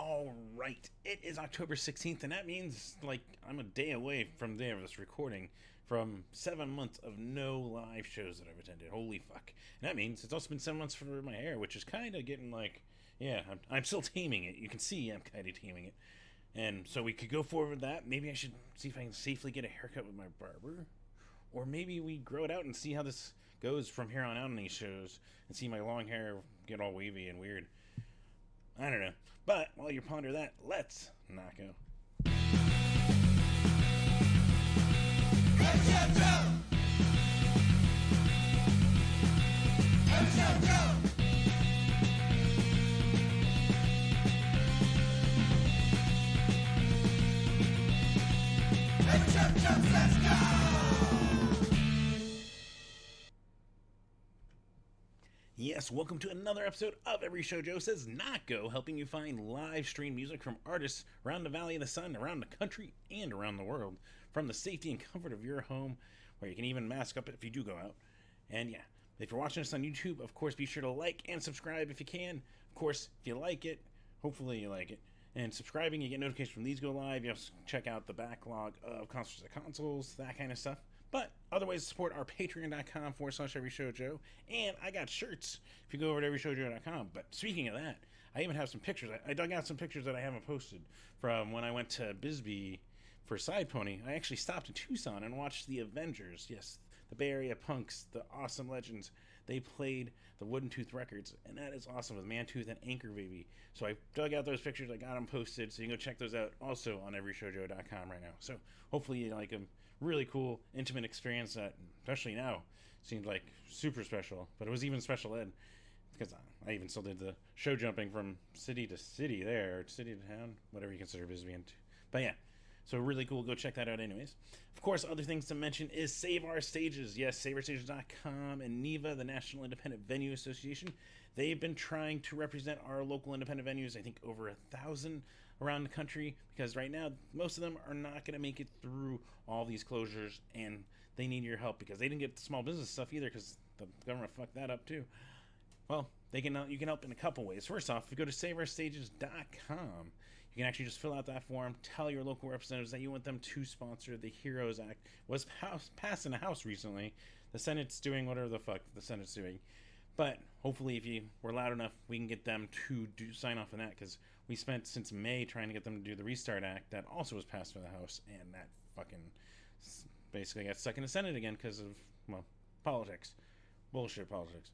All right, it is October 16th, and that means, I'm a day away from the day of this recording from 7 months of no live shows that I've attended. Holy fuck. And that means it's also been 7 months for my hair, which is kind of getting I'm still taming it. You can see I'm kind of taming it. And so we could go forward with that. Maybe I should see if I can safely get a haircut with my barber. Or maybe we grow it out and see how this goes from here on out in these shows and see my long hair get all wavy and weird. I don't know. But while you ponder that, let's not go. Let's go! Yes, welcome to another episode of Every Show Joe Says Not Go, helping you find live stream music from artists around the Valley of the Sun, around the country, and around the world, from the safety and comfort of your home, where you can even mask up if you do go out. And yeah, if you're watching us on YouTube, of course, be sure to like and subscribe if you can. Of course, if you like it, hopefully you like it. And subscribing, you get notifications when these go live. You also check out the backlog of Concerts at Consoles, that kind of stuff. But other ways to support are patreon.com/everyshowjoe. And I got shirts if you go over to everyshowjoe.com. But speaking of that, I even have some pictures. I dug out some pictures that I haven't posted from when I went to Bisbee for Side Pony. I actually stopped in Tucson and watched the Avengers. Yes, the Bay Area punks, the awesome legends. They played the Wooden Tooth records, and that is awesome with Mantooth and Anchor Baby. So I dug out those pictures. I got them posted, so you can go check those out also on everyshowjoe.com right now. So hopefully you like them. Really cool, intimate experience that, especially now, seemed like super special. But it was even special ed, because I even still did the show jumping from city to city there, or city to town, whatever you consider Bisbee into. But yeah, so really cool. Go check that out anyways. Of course, other things to mention is Save Our Stages. Yes, SaveOurStages.com and NIVA, the National Independent Venue Association. They've been trying to represent our local independent venues, I think over 1,000 around the country, because right now most of them are not going to make it through all these closures, and they need your help because they didn't get the small business stuff either because the government fucked that up too. Well, you can help in a couple ways. First off, if you go to SaveOurStages.com, you can actually just fill out that form, tell your local representatives that you want them to sponsor the Heroes Act. Was passed in the House recently. The Senate's doing whatever the fuck the Senate's doing. But hopefully if you were loud enough, we can get them to sign off on that, because we spent since May trying to get them to do the Restart Act that also was passed by the House, and that fucking basically got stuck in the Senate again because of, politics. Bullshit politics.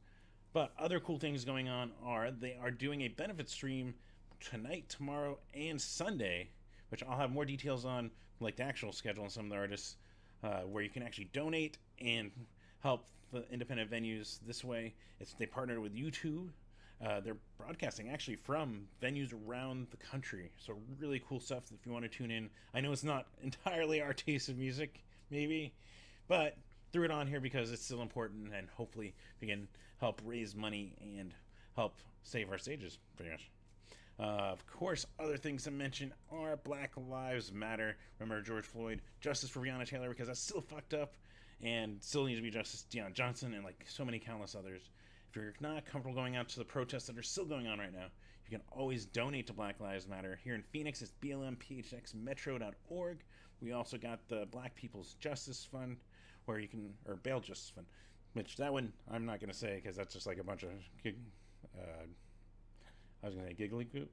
But other cool things going on are they are doing a benefit stream tonight, tomorrow, and Sunday, which I'll have more details on, like the actual schedule and some of the artists, where you can actually donate and help the independent venues this way. They partnered with YouTube. They're broadcasting actually from venues around the country. So really cool stuff if you want to tune in. I know it's not entirely our taste of music, maybe, but threw it on here because it's still important, and hopefully we can help raise money and help save our stages, pretty much. Of course, other things to mention are Black Lives Matter. Remember George Floyd, justice for Breonna Taylor, because that's still fucked up, and still needs to be justice. Deion Johnson, and so many countless others. If you're not comfortable going out to the protests that are still going on right now, you can always donate to Black Lives Matter. Here in Phoenix, it's blmphxmetro.org. We also got the Black People's Justice Fund, where you can, or Bail Justice Fund, which that one I'm not going to say because that's just like a bunch of, I was going to say giggly goop.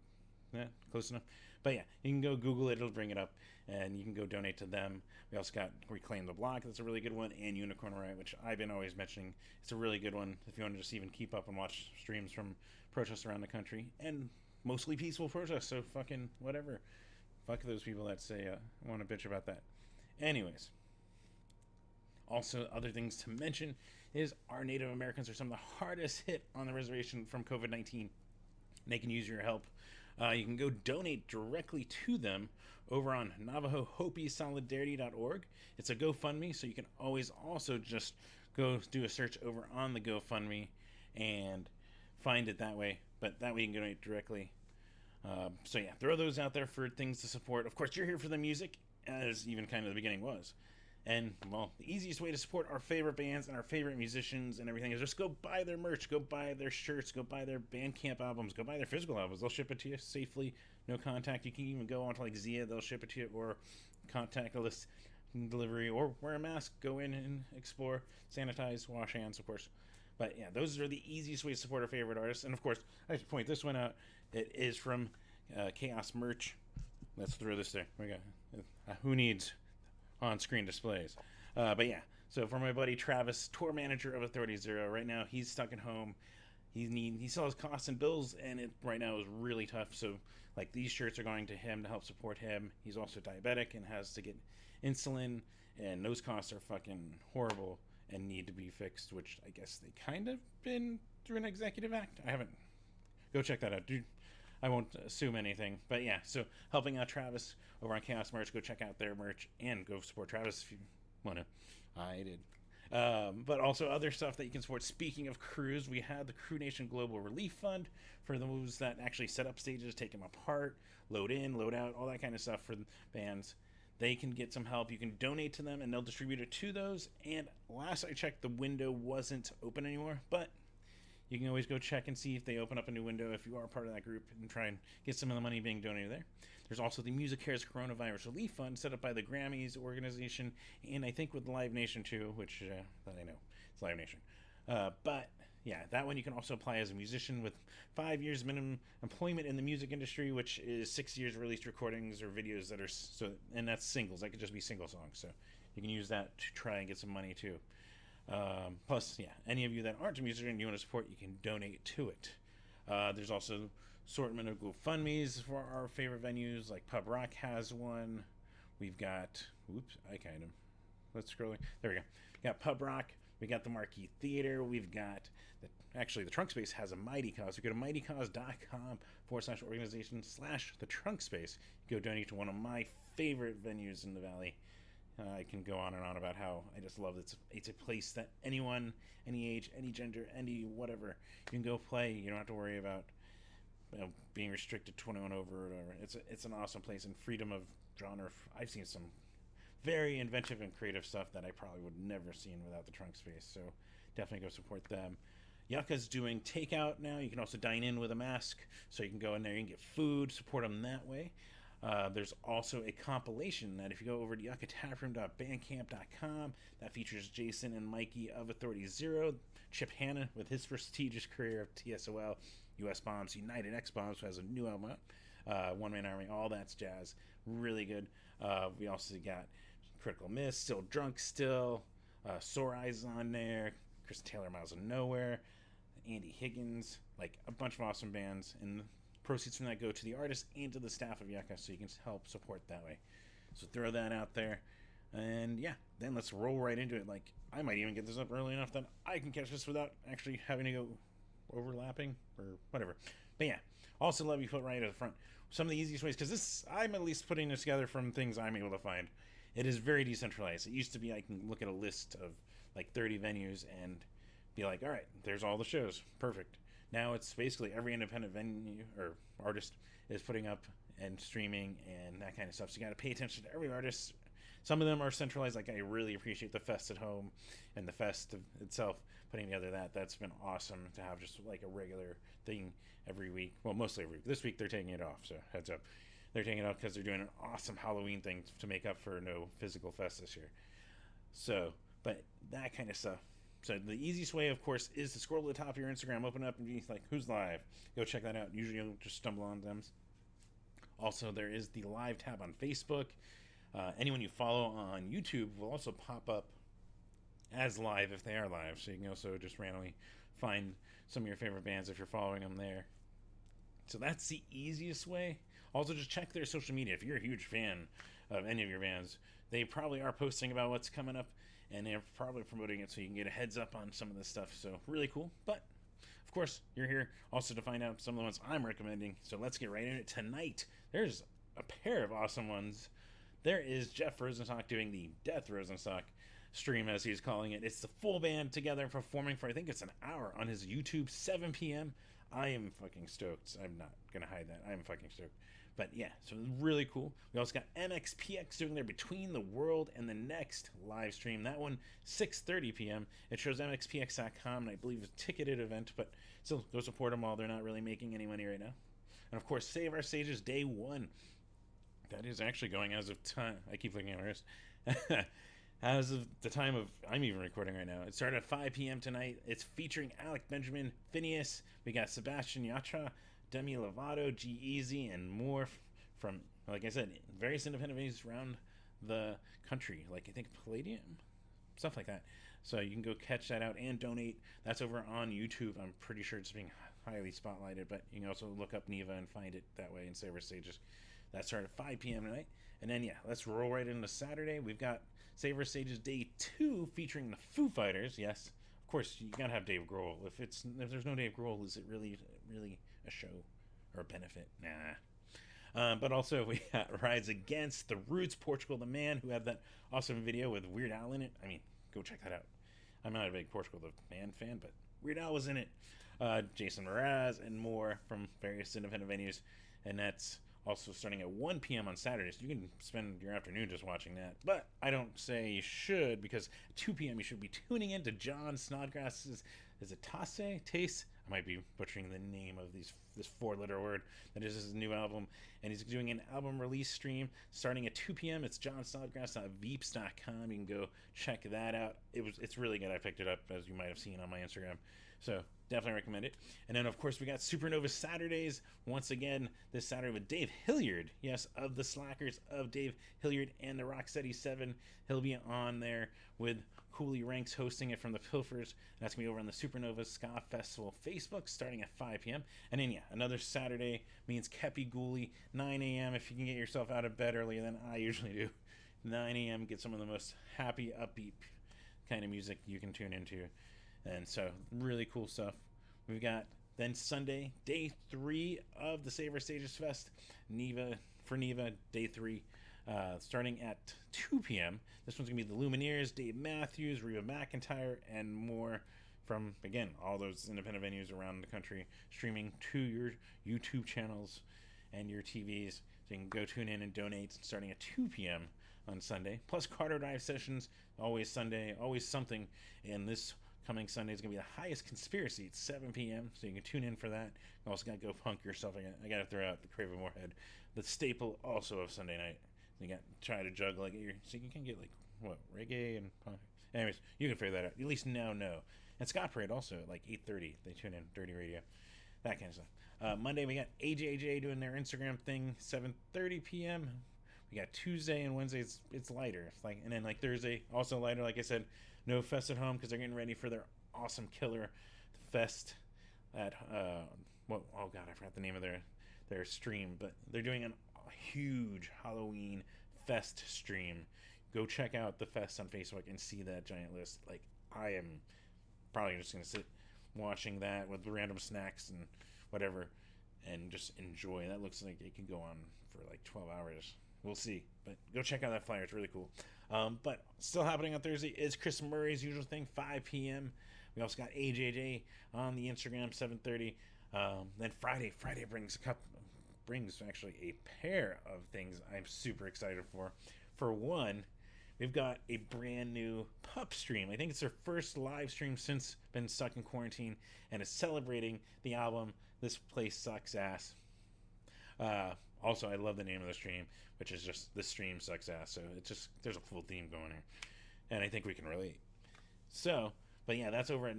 Yeah, close enough. But yeah, you can go Google it, it'll bring it up, and you can go donate to them. We also got Reclaim the Block, that's a really good one, and Unicorn Riot, which I've been always mentioning. It's a really good one if you want to just even keep up and watch streams from protests around the country, and mostly peaceful protests, so fucking whatever. Fuck those people that say, want to bitch about that. Anyways. Also, other things to mention is our Native Americans are some of the hardest hit on the reservation from COVID-19. They can use your help. You can go donate directly to them over on NavajoHopiSolidarity.org. It's a GoFundMe, so you can always also just go do a search over on the GoFundMe and find it that way. But that way you can donate directly. So yeah, throw those out there for things to support. Of course, you're here for the music, as even kind of the beginning was. And, well, the easiest way to support our favorite bands and our favorite musicians and everything is just go buy their merch, go buy their shirts, go buy their Bandcamp albums, go buy their physical albums. They'll ship it to you safely, no contact. You can even go onto like Zia, they'll ship it to you, or contactless delivery, or wear a mask, go in and explore, sanitize, wash hands, of course. But yeah, those are the easiest ways to support our favorite artists. And of course, I should point this one out. It is from Chaos Merch. Let's throw this there. We got who needs on-screen displays. But yeah, so for my buddy Travis, tour manager of Authority Zero, right now he's stuck at home. He still has costs and bills, and it right now is really tough. So like these shirts are going to him to help support him. He's also diabetic and has to get insulin, and those costs are fucking horrible and need to be fixed. Which I guess they kind of been through an executive act. I haven't. Go check that out, dude. I won't assume anything, but yeah, so helping out Travis over on Chaos Merch, go check out their merch and go support Travis if you want to. I did. But also other stuff that you can support. Speaking of crews, we had the Crew Nation Global Relief Fund for those that actually set up stages, take them apart, load in, load out, all that kind of stuff for bands. They can get some help. You can donate to them and they'll distribute it to those. And last I checked, the window wasn't open anymore, but you can always go check and see if they open up a new window if you are part of that group and try and get some of the money being donated there. There's also the Music Cares Coronavirus Relief Fund set up by the Grammys organization, and I think with Live Nation too, which that I know it's Live Nation. But yeah, that one you can also apply as a musician with 5 years minimum employment in the music industry, which is 6 years released recordings or videos that are so, and that's singles. That could just be single songs, so you can use that to try and get some money too. Plus, yeah, any of you that aren't a musician and you want to support, you can donate to it. There's also assortment of GoFundMes for our favorite venues, like Pub Rock has one. We've got, let's scroll. There we go. We got Pub Rock. We got the Marquee Theater. We've got, the Trunk Space has a Mighty Cause. You go to mightycause.com/organization/the Trunk Space. You go donate to one of my favorite venues in the Valley. I can go on and on about how I just love it. It's a place that anyone, any age, any gender, any whatever, you can go play. You don't have to worry about being restricted 21 over or whatever. It's an awesome place, and freedom of genre. I've seen some very inventive and creative stuff that I probably would never seen without the Trunk Space. So definitely go support them. Yucca's doing takeout now. You can also dine in with a mask, so you can go in there and get food, support them that way. There's also a compilation that if you go over to yuccataproom.bandcamp.com, that features Jason and Mikey of Authority Zero, Chip Hanna with his prestigious career of TSOL, US Bombs, United X Bombs, who has a new album out, One Man Army, all that's jazz. Really good. We also got Critical Miss, Still Drunk Still, Sore Eyes on there, Chris Taylor, Miles of Nowhere, Andy Higgins, like a bunch of awesome bands, and proceeds from that go to the artist and to the staff of Yucca, so you can help support that way. So throw that out there, and yeah, then let's roll right into it. Like, I might even get this up early enough that I can catch this without actually having to go overlapping or whatever. But yeah, also let me put right at the front some of the easiest ways, because this, I'm at least putting this together from things I'm able to find. It is very decentralized. It used to be I can look at a list of like 30 venues and be like, all right, there's all the shows, perfect. Now it's basically every independent venue or artist is putting up and streaming and that kind of stuff. So you got to pay attention to every artist. Some of them are centralized. Like, I really appreciate the Fest at Home and the Fest itself putting together that. That's been awesome to have just like a regular thing every week. Well, mostly every week. This week they're taking it off, so heads up. They're taking it off because they're doing an awesome Halloween thing to make up for no physical Fest this year. So, but that kind of stuff. So the easiest way, of course, is to scroll to the top of your Instagram, open up, and be like, who's live? Go check that out. Usually you'll just stumble on them. Also, there is the live tab on Facebook. Anyone you follow on YouTube will also pop up as live if they are live. So you can also just randomly find some of your favorite bands if you're following them there. So that's the easiest way. Also, just check their social media. If you're a huge fan of any of your bands, they probably are posting about what's coming up, and they're probably promoting it so you can get a heads up on some of this stuff. So really cool. But of course, you're here also to find out some of the ones I'm recommending. So let's get right into it. Tonight, there's a pair of awesome ones. There is Jeff Rosenstock doing the Death Rosenstock stream, as he's calling it. It's the full band together performing for, I think it's an hour on his YouTube, 7 p.m. I am fucking stoked. I'm not gonna hide that. I'm fucking stoked. But yeah, so really cool. We also got MXPX doing their Between the World and the Next live stream. That one, 6:30 p.m. It shows MXPX.com, and I believe it's a ticketed event, but still, go support them all. They're not really making any money right now. And of course, Save Our Sages Day 1. That is actually going as of time. I keep looking at my wrist. As of the time of I'm even recording right now. It started at 5 p.m. tonight. It's featuring Alec Benjamin, Phineas. We got Sebastian Yatra, Demi Lovato, G-Eazy, and more from, like I said, various independent venues around the country. Like, I think Palladium, stuff like that. So you can go catch that out and donate. That's over on YouTube. I'm pretty sure it's being highly spotlighted, but you can also look up NIVA and find it that way in Save Our Sages. That started at 5 p.m. tonight. And then, yeah, let's roll right into Saturday. We've got Save Our Sages Day 2 featuring the Foo Fighters. Yes, of course, you gotta have Dave Grohl. If there's no Dave Grohl, is it really a show or a benefit? Nah. But also we got Rise Against, The Roots, Portugal the Man, who had that awesome video with Weird Al in it. I mean, go check that out. I'm not a big Portugal the Man fan, but Weird Al was in it. Jason Mraz and more from various independent venues. And that's also starting at 1 p.m. on Saturdays. You can spend your afternoon just watching that. But I don't say you should, because at 2 p.m. you should be tuning in to John Snodgrass's, is it Tace? I might be butchering the name of this four-letter word. That is his new album. And he's doing an album release stream starting at 2 p.m. It's johnsnodgrass.veeps.com. You can go check that out. It's really good. I picked it up, as you might have seen on my Instagram. So definitely recommend it. And then, of course, we got Supernova Saturdays once again this Saturday with Dave Hilliard. Yes, of the Slackers, of Dave Hilliard and the Rocksteady 7. He'll be on there with Cooley Ranks hosting it from the Pilfers. And that's going to be over on the Supernova Ska Festival Facebook starting at 5 p.m. And then, yeah, another Saturday means Kepi Ghoulie, 9 a.m. if you can get yourself out of bed earlier than I usually do. 9 a.m. Get some of the most happy, upbeat kind of music you can tune into. And so, really cool stuff. We've got then Sunday, day 3 of the Save Our Sages Fest, NIVA, day 3, starting at 2 p.m. This one's going to be the Lumineers, Dave Matthews, Reba McEntire, and more from, again, all those independent venues around the country, streaming to your YouTube channels and your TVs. So you can go tune in and donate starting at 2 p.m. on Sunday. Plus Carter Dive sessions, always Sunday, always something. And this coming Sunday is going to be the Highest Conspiracy at 7 p.m. So you can tune in for that. You also got to go punk yourself. I got to throw out the Craven Moorhead, the staple also of Sunday night. You got to try to juggle so you can get reggae and punk. Anyways, you can figure that out. You at least now know. And Scott Parade also at 8:30. They tune in, Dirty Radio, that kind of stuff. Monday we got AJJ doing their Instagram thing, 7:30 p.m. We got Tuesday and Wednesday. It's lighter. And then Thursday also lighter. Like I said, no Fest at Home because they're getting ready for their awesome killer fest at oh god, I forgot the name of their stream, but they're doing a huge Halloween fest stream. Go check out the fest on Facebook and see that giant list. I am probably just gonna sit watching that with random snacks and whatever and just enjoy. That looks like it can go on for 12 hours. We'll see, but go check out that flyer. It's really cool. But still happening on Thursday is Chris Murray's usual thing, 5 p.m. We also got AJJ on the Instagram, 7:30. Then Friday brings actually a pair of things I'm super excited for. For one, we've got a brand new pup stream. I think it's their first live stream since been stuck in quarantine, and it's celebrating the album This Place Sucks Ass. Also, I love the name of the stream, which is just This Stream Sucks Ass. So it's just, there's a full theme going here, and I think we can relate. So, but yeah, that's over at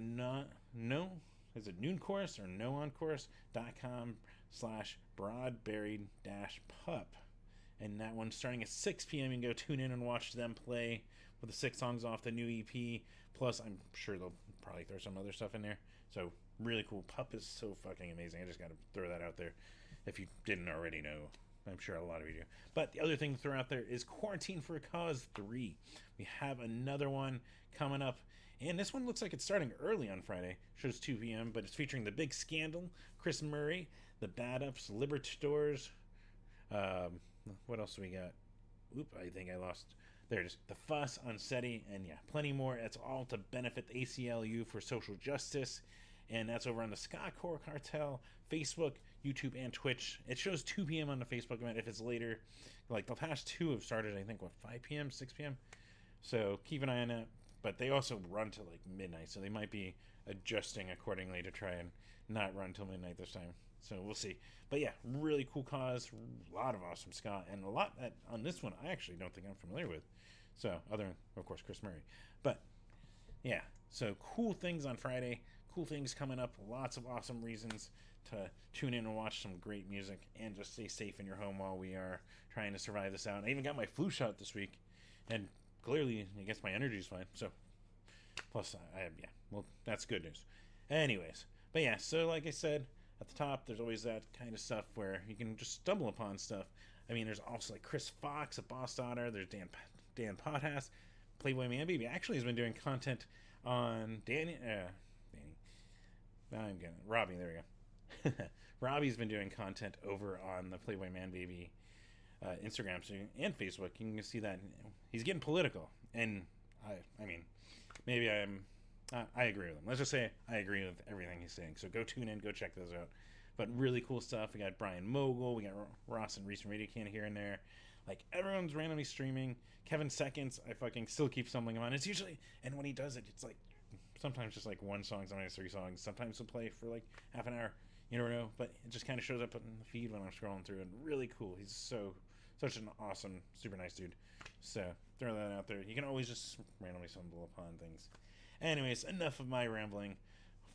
is it Noon Course or nooncourse.com/broadberry-pup. And that one's starting at 6 p.m. You can go tune in and watch them play with the 6 songs off the new EP. Plus, I'm sure they'll probably throw some other stuff in there. So, really cool. Pup is so fucking amazing. I just got to throw that out there if you didn't already know. I'm sure a lot of you do. But the other thing to throw out there is Quarantine for a Cause 3. We have another one coming up. And this one looks like it's starting early on Friday. Shows 2 p.m., but it's featuring The Big Scandal, Chris Murray, The Bad Ups, Libertadors. What else do we got? I think I lost. There it is. The Fuss, Unsteady, and yeah, plenty more. It's all to benefit the ACLU for social justice. and that's over on the Ska Core Cartel Facebook, YouTube, and Twitch. It shows 2 p.m. on the Facebook event. If it's later, like the past two have started, I think, 5 p.m., 6 p.m. So keep an eye on that. But they also run till like midnight, so they might be adjusting accordingly to try and not run till midnight this time. So we'll see. But yeah, really cool cause, a lot of awesome ska, and a lot that on this one I actually don't think I'm familiar with. So other than, of course, Chris Murray. But yeah, so cool things on Friday, cool things coming up, lots of awesome reasons to tune in and watch some great music, and just stay safe in your home while we are trying to survive this out. I even got my flu shot this week, and clearly I guess my energy's fine. So plus yeah, well, that's good news. Anyways, but yeah, so like I said at the top, there's always that kind of stuff where you can just stumble upon stuff. I mean, there's also like Chris Fox at Boss Daughter. There's Dan Pothas, Playboy Man Baby actually has been doing content on Robbie. There we go. Robbie's been doing content over on the Playboy Man Baby Instagram and Facebook. You can see that he's getting political, and I mean, maybe I agree with him. Let's just say I agree with everything he's saying. So go tune in, go check those out. But really cool stuff. We got Brian Mogul, we got Ross and Reese from Radio Can here and there. Like, everyone's randomly streaming. Kevin Seconds, I fucking still keep stumbling on. It's usually, and when he does it, it's like sometimes just like one song, sometimes 3 songs. Sometimes he'll play for like half an hour. You never know, but it just kind of shows up in the feed when I'm scrolling through. And really cool. He's such an awesome, super nice dude. So throw that out there. You can always just randomly stumble upon things. Anyways, enough of my rambling.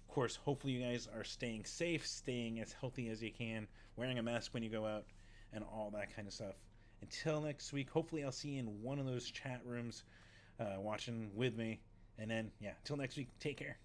Of course, hopefully you guys are staying safe, staying as healthy as you can, wearing a mask when you go out, and all that kind of stuff. Until next week, hopefully I'll see you in one of those chat rooms watching with me. And then, yeah, until next week, take care.